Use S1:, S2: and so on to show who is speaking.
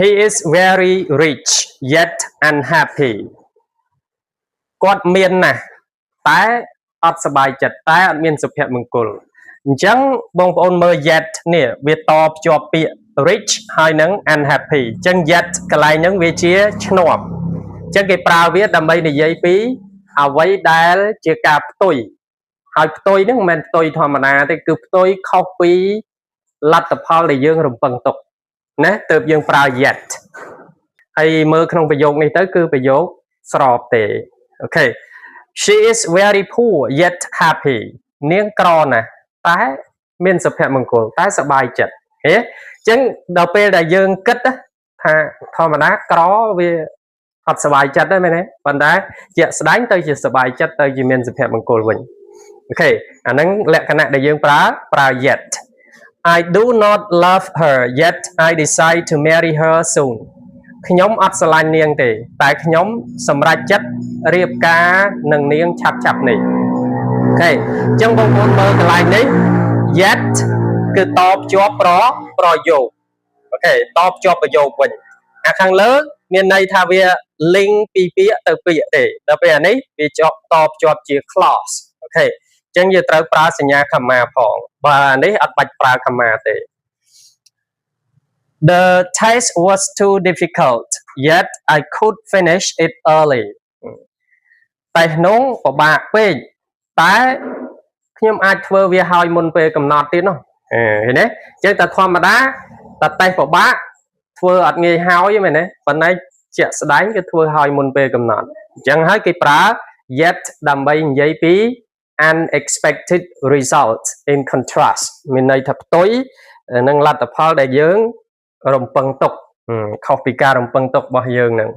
S1: He is very rich yet unhappy គាត់មានណាស់តែអត់សប្បាយចិត្តតែអត់មានសុភមង្គលអញ្ចឹងបងប្អូនមើល yet នេះវាតភ្ជាប់ពាក្យ rich ហើយនឹង unhappy អញ្ចឹង yet កន្លែងហ្នឹងវាជាឈ្នាប់អញ្ចឹងគេប្រើវាដើម្បីនិយាយពីអ្វីដែលជាការផ្ទុយហើយផ្ទុយហ្នឹងមិនមែនផ្ទុយធម្មតាទេគឺផ្ទុយខុសពីលទ្ធផលដែលយើងរំពឹងទុកណាទើបយើងប្រើ yet ហើយមើលក្នុងប្រយោគនេះទៅគឺប្រយោគស្របទេអូខេ She is very poor yet happy នាងក្រណាស់តែមានសុភមង្គលតែសប្បាយចិត្តហេអញ្ចឹងដល់ពេលដែលយើងគិតថាធម្មតាក្រវាអត់សប្បាយចិត្តទេមែនទេប៉ុន្តែជាក់ស្ដែងទៅជាសប្បាយចិត្តទៅជាមានសុភមង្គលវិញអូខេអាហ្នឹងលក្ខណៈដែលយើងប្រើ yet I do not love her yet I decide to marry her soon ខ្ញុំអត់ស្រឡាញ់នាងទេតែខ្ញុំសម្រេចចិត្តរៀបការនឹងនាងឆាប់នេះអូខេអញ្ចឹងបងប្អូនមើលកន្លែងនេះ yet គឺតភ្ជាប់ប្រយោគអូខេតភ្ជាប់ប្រយោគវិញអាខាងលើមានន័យថាវា link ពីពាក្យទៅពាក្យទេដល់ពេលអានេះវាតភ្ជាប់ជា clause អូខេអញ្ចឹងយើងត្រូវប្រើសញ្ញា comma ផងបើអានេះអត់បាច់ប្រើ comma ទេThe test was too difficult, yet I could finish it early. តែក្នុងពិបាកពេកតែខ្ញុំអាចធ្វើវាឲ្យមុនពេលកំណត់ទៀតនោះឃើញទេអញ្ចឹងតែធម្មតាតែតេស្តពិបាកធ្វើអត់ងាយហើយមែនទេប៉ុន្តែជាក់ស្ដែងគឺធ្វើឲ្យមុនពេលកំណត់អញ្ចឹងហើយគេប្រើ yet ដើម្បីនិយាយពី unexpected result in contrast មានន័យថាផ្ទុយនឹងលទ្ធផលដែលយើងរំពឹងទុកខុសពីការរំពឹងទុករបស់យើងនឹង